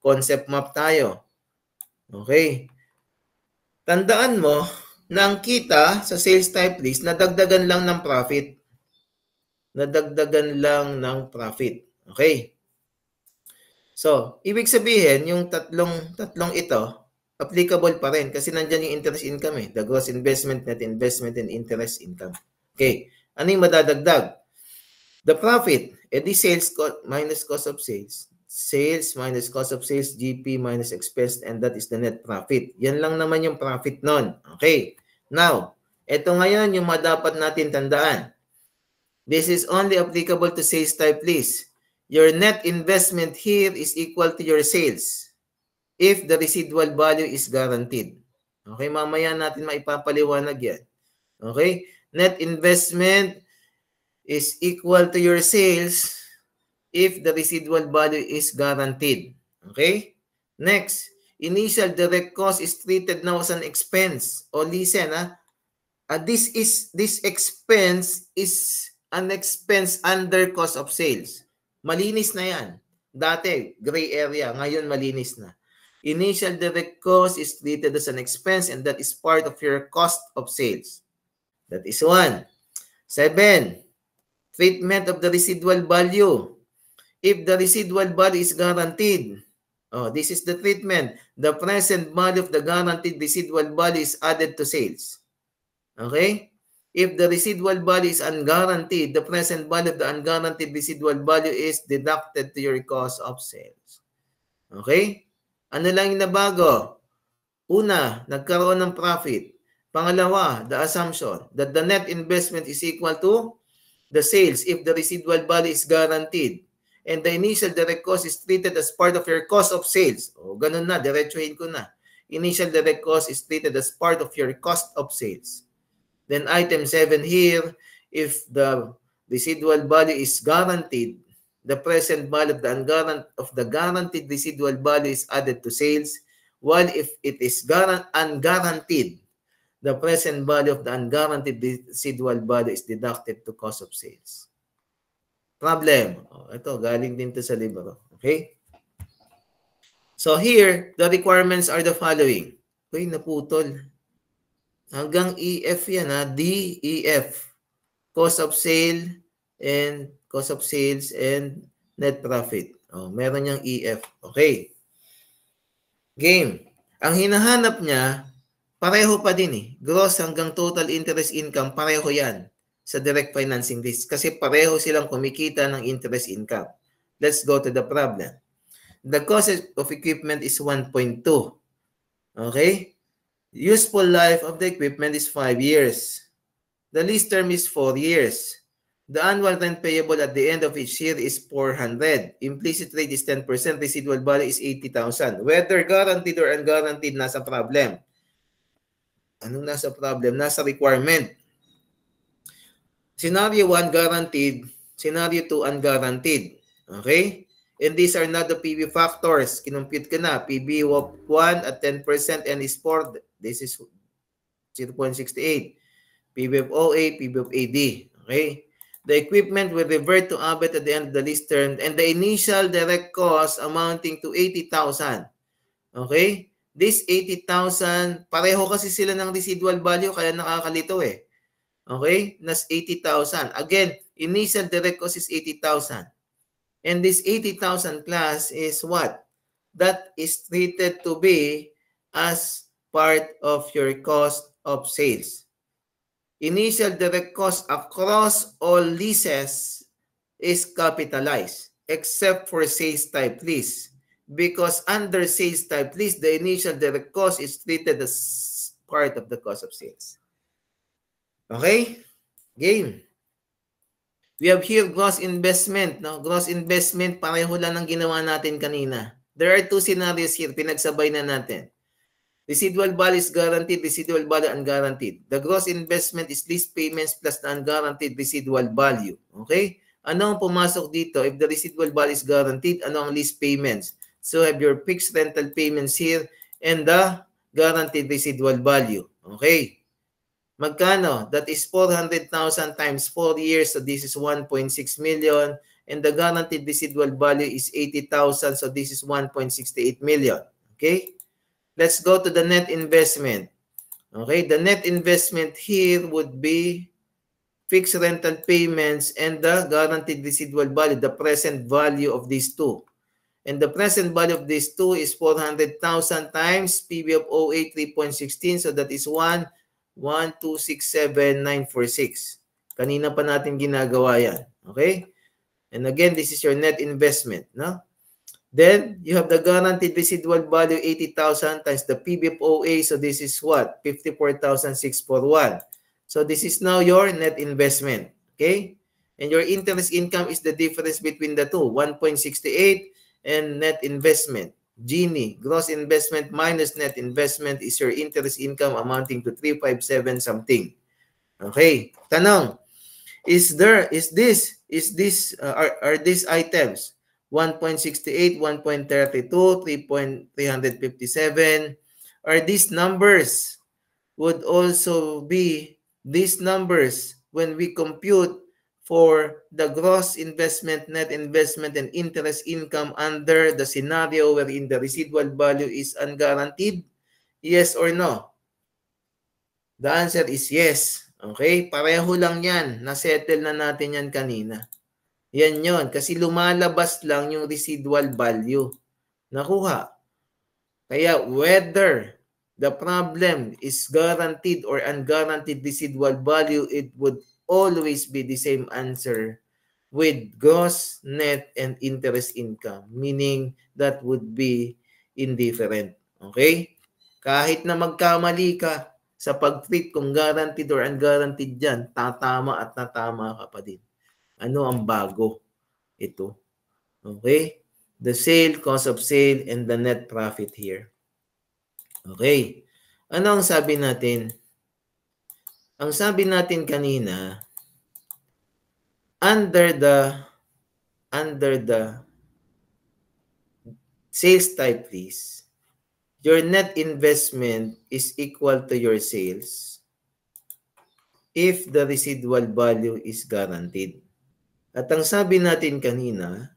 Concept map tayo. Okay. Tandaan mo na ang kita sa sales type list, nadagdagan lang ng profit. Nadagdagan lang ng profit. Okay. So, ibig sabihin, yung tatlong ito, applicable pa rin kasi nandyan yung interest income eh. The gross investment, net investment, and interest income. Okay. Ano yung madadagdag? The profit, edi sales minus cost of sales. Sales minus cost of sales, GP minus expense, and that is the net profit. Yan lang naman yung profit nun. Okay. Now, ito ngayon yung dapat natin tandaan. This is only applicable to sales type list. Your net investment here is equal to your sales if the residual value is guaranteed. Okay, mamaya natin maipapaliwanag yan. Okay? Net investment is equal to your sales if the residual value is guaranteed. Okay? Next, initial direct cost is treated now as an expense. O listen, this expense is an expense under cost of sales. Malinis na yan. Dati, gray area. Ngayon, malinis na. Initial direct cost is treated as an expense and that is part of your cost of sales. That is 1. 7. Treatment of the residual value. If the residual value is guaranteed, this is the treatment. The present value of the guaranteed residual value is added to sales. Okay? If the residual value is unguaranteed, the present value of the unguaranteed residual value is deducted to your cost of sales. Okay? Ano lang yung nabago? Una, nagkaroon ng profit. Pangalawa, the assumption that the net investment is equal to the sales if the residual value is guaranteed. And the initial direct cost is treated as part of your cost of sales. O, ganun na, diretsuhin ko na. Initial direct cost is treated as part of your cost of sales. Then item 7 here, if the residual value is guaranteed, the present value of the guaranteed residual value is added to sales, while if it is unguaranteed, the present value of the unguaranteed residual value is deducted to cost of sales. Problem. Ito, galing din to sa libro. Okay? So here, the requirements are the following. Uy, naputol. Hanggang EF yan ha. D, EF. Cost of sale and cost of sales and net profit. Meron niyang EF. Okay. Game. Ang hinahanap niya, pareho pa din eh. Gross hanggang total interest income, pareho yan sa direct financing list. Kasi pareho silang kumikita ng interest income. Let's go to the problem. The cost of equipment is 1.2. Okay? Useful life of the equipment is 5 years. The lease term is 4 years. The annual rent payable at the end of each year is 400. Implicit rate is 10%. Residual value is 80,000. Whether guaranteed or unguaranteed, nasa problem. Anong nasa problem? Nasa requirement. Scenario 1, guaranteed. Scenario 2, unguaranteed. Okay? And these are not the PB factors. Kinumpute ka na. PB of 1 at 10% and is 4. This is 0.68. PB of OA, PB of AD. Okay? The equipment will revert to ABET at the end of the lease term and the initial direct cost amounting to 80,000. Okay? This 80,000, pareho kasi sila ng residual value kaya nakakalito eh. Okay? Nas 80,000. Again, initial direct cost is 80,000. And this 80,000 class is what? That is treated to be as part of your cost of sales. Initial direct cost across all leases is capitalized except for sales type lease. Because under sales type lease, the initial direct cost is treated as part of the cost of sales. Okay? Game. We have here gross investment. No? Gross investment, pareho lang ng ginawa natin kanina. There are 2 scenarios here. Pinagsabay na natin. Residual value is guaranteed, residual value unguaranteed. The gross investment is lease payments plus the unguaranteed residual value. Okay? Ano ang pumasok dito? If the residual value is guaranteed, ano ang lease payments? So have your fixed rental payments here and the guaranteed residual value. Okay? Magkano? That is 400,000 times 4 years. So this is 1.6 million. and the guaranteed residual value is 80,000. So this is 1.68 million. Okay? Let's go to the net investment. Okay? The net investment here would be fixed rental payments and the guaranteed residual value, the present value of these two. And the present value of these two is 400,000 times PV of OA 3.16. So that is 1,267,946. Kanina pa natin ginagawa yan. Okay? And again, this is your net investment. No? Then, you have the guaranteed residual value 80,000 times the PV of OA. So this is what? 54,641. So this is now your net investment. Okay? And your interest income is the difference between the two. 1.68 and net investment. Gini, gross investment minus net investment is your interest income amounting to 357 something. Okay. Tanong, are these items 1.68, 1.32, 3.357? Are these numbers would also be these numbers when we compute for the gross investment, net investment, and interest income under the scenario wherein the residual value is unguaranteed? Yes or no? The answer is yes. Okay? Pareho lang yan. Nasettle na natin yan kanina. Yan yon. Kasi lumalabas lang yung residual value. Nakuha. Kaya whether the problem is guaranteed or unguaranteed residual value, it would always be the same answer with gross, net, and interest income. Meaning, that would be indifferent. Okay? Kahit na magkamali ka sa pag-treat kung guaranteed or unguaranteed dyan, tatama at tatama ka pa din. Ano ang bago? Ito. Okay? The sale, cost of sale, and the net profit here. Okay. Ano ang sabi natin? Ang sabi natin kanina, under the sales type list, your net investment is equal to your sales if the residual value is guaranteed. At ang sabi natin kanina,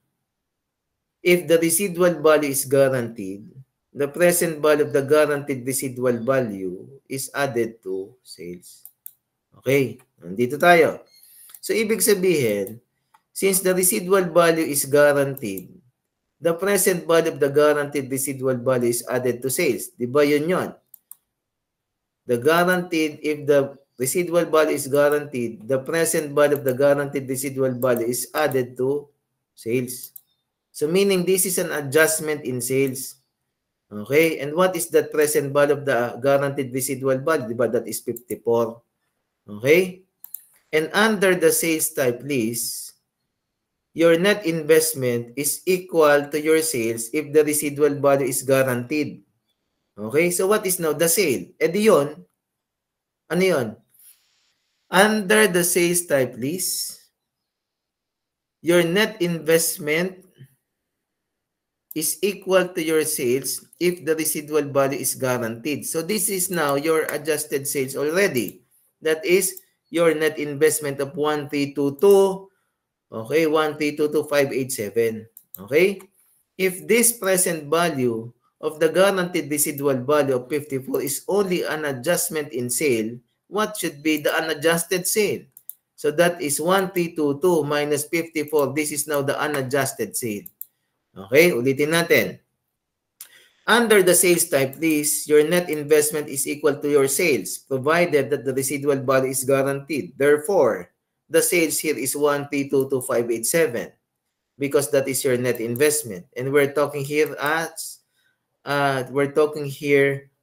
if the residual value is guaranteed, the present value of the guaranteed residual value is added to sales. Okay, nandito tayo. So, ibig sabihin, since the residual value is guaranteed, the present value of the guaranteed residual value is added to sales. Diba yun yun? The guaranteed, if the residual value is guaranteed, the present value of the guaranteed residual value is added to sales. So, meaning this is an adjustment in sales. Okay? And what is the present value of the guaranteed residual value? Diba? That is 54. Okay? And under the sales type list, your net investment is equal to your sales if the residual value is guaranteed. Okay? So what is now the sale? E di yun, ano yun? Under the sales type list, your net investment is equal to your sales if the residual value is guaranteed. So this is now your adjusted sales already. That is your net investment of 1,322. Okay, 1,322,587. Okay? If this present value of the guaranteed residual value of 54 is only an adjustment in sale, what should be the unadjusted sale? So that is 1,322 minus 54. This is now the unadjusted sale. Okay, ulitin natin. Under the sales type list, your net investment is equal to your sales, provided that the residual value is guaranteed. Therefore, the sales here is 1,322,587 because that is your net investment. And we're talking here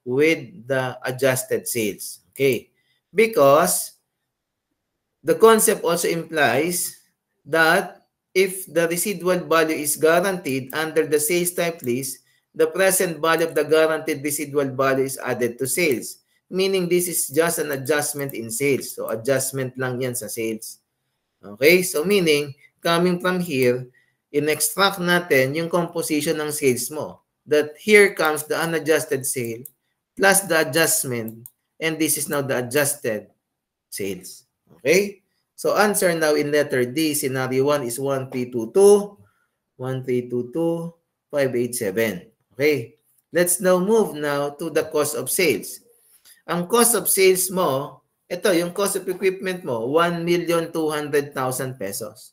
with the adjusted sales. Okay, because the concept also implies that if the residual value is guaranteed under the sales type list, the present value of the guaranteed residual value is added to sales. Meaning this is just an adjustment in sales. So adjustment lang yan sa sales. Okay? So meaning, coming from here, in-extract natin yung composition ng sales mo. That here comes the unadjusted sale plus the adjustment. And this is now the adjusted sales. Okay? So answer now in letter D, scenario 1 is 1322, 1322, 587. Okay. Let's now move now to the cost of sales. Ang cost of sales mo, ito, yung cost of equipment mo, 1,200,000 pesos.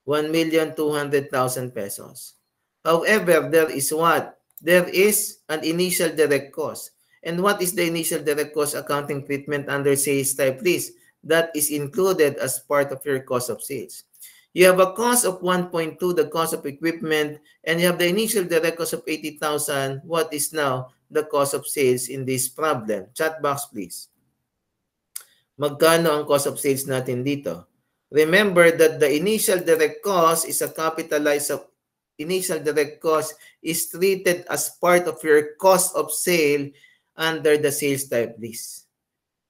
1,200,000 pesos. However, there is what? There is an initial direct cost. And what is the initial direct cost accounting treatment under sales type list? That is included as part of your cost of sales. You have a cost of 1.2, the cost of equipment, and you have the initial direct cost of 80,000. What is now the cost of sales in this problem? Chat box, please. Magkano ang cost of sales natin dito? Remember that the initial direct cost is a capitalized initial direct cost is treated as part of your cost of sale under the sales type list.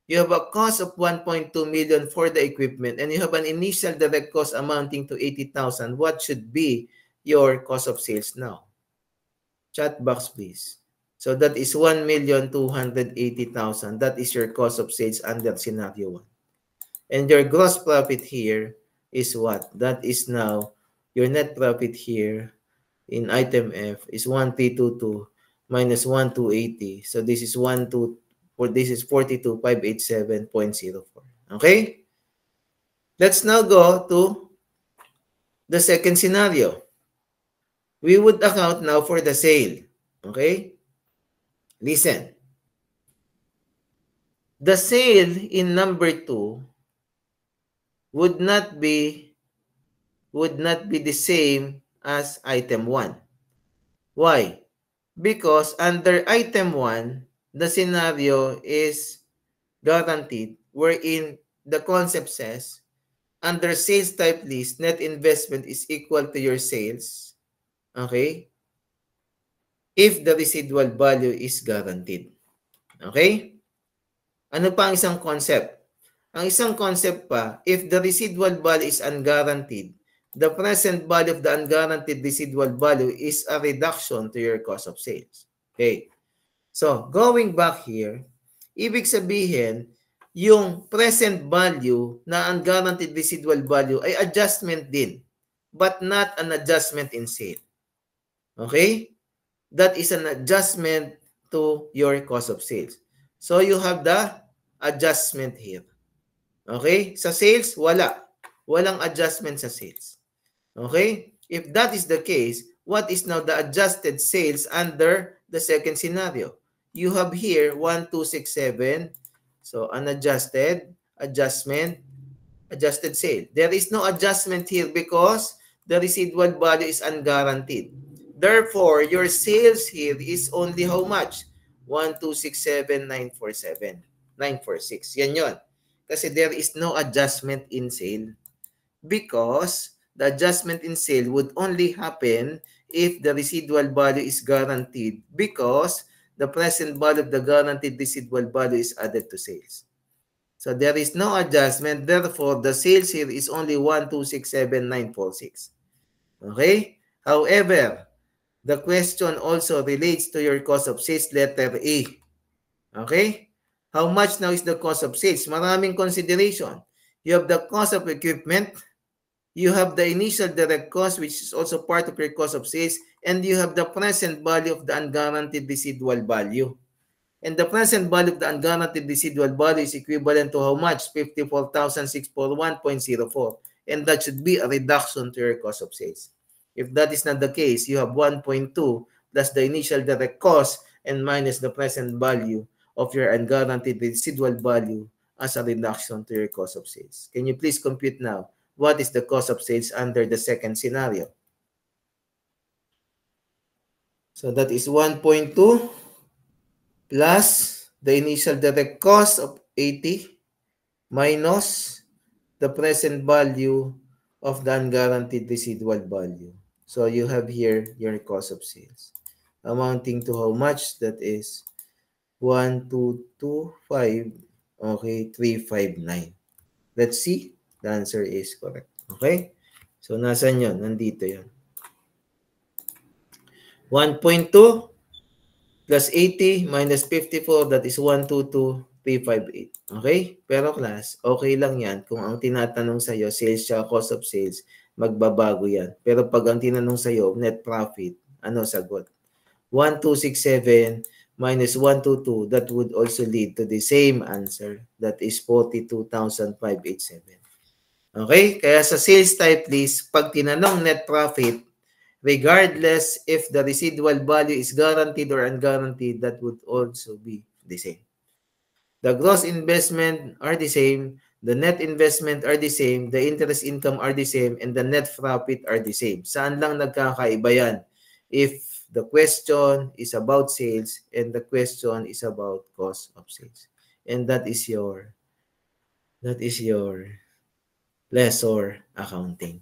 You have a cost of 1.2 million for the equipment and you have an initial direct cost amounting to 80,000. What should be your cost of sales now? Chat box, please. So that is 1,280,000. That is your cost of sales under scenario 1. And your gross profit here is what? That is now your net profit here in item F is 1,322 minus 1,280. So this is 42,587.04. Okay? Let's now go to the second scenario. We would account now for the sale. Okay? Listen. The sale in number 2 would not be the same as item 1. Why? Because under item 1, the scenario is guaranteed, wherein the concept says, under sales type list, net investment is equal to your sales, okay, if the residual value is guaranteed. Okay? Ano pa ang isang concept? Ang isang concept pa, if the residual value is unguaranteed, the present value of the unguaranteed residual value is a reduction to your cost of sales. Okay. So, going back here, ibig sabihin, yung present value na unguaranteed residual value ay adjustment din, but not an adjustment in sale. Okay? That is an adjustment to your cost of sales. So, you have the adjustment here. Okay? Sa sales, wala. Walang adjustment sa sales. Okay? If that is the case, what is now the adjusted sales under the second scenario? You have here 1,267. So, unadjusted, adjustment, adjusted sale. There is no adjustment here because the residual value is unguaranteed. Therefore, your sales here is only how much? 1,267,947. 946. Yan yun. Kasi there is no adjustment in sale because the adjustment in sale would only happen if the residual value is guaranteed because the present value of the guaranteed residual value is added to sales. So there is no adjustment. Therefore, the sales here is only 1,267,946. Okay? However, the question also relates to your cost of sales, letter A. Okay? How much now is the cost of sales? Maraming consideration. You have the cost of equipment. You have the initial direct cost, which is also part of your cost of sales. And you have the present value of the unguaranteed residual value. And the present value of the unguaranteed residual value is equivalent to how much? 54,641.04. And that should be a reduction to your cost of sales. If that is not the case, you have 1.2 plus the initial direct cost and minus the present value of your unguaranteed residual value as a reduction to your cost of sales. Can you please compute now? What is the cost of sales under the second scenario? So that is 1.2 plus the initial direct cost of 80 minus the present value of the unguaranteed residual value. So you have here your cost of sales amounting to how much? That is 1,225, okay, 359. Let's see. The answer is correct. Okay? So, nasan yun? Nandito yun. 1.2 plus 80 minus 54, that is 122, 358. Okay? Pero class, okay lang yan kung ang tinatanong sa'yo, sales siya, cost of sales, magbabago yan. Pero pag ang tinanong sa'yo, net profit, ano sagot? 1267 minus 122, that would also lead to the same answer. That is 42,587. Okay? Kaya sa sales type list, pag tinanong net profit, regardless if the residual value is guaranteed or unguaranteed, that would also be the same. The gross investment are the same, the net investment are the same, the interest income are the same, and the net profit are the same. Saan lang nagkakaiba yan? If the question is about sales and the question is about cost of sales. And that is your lessor accounting.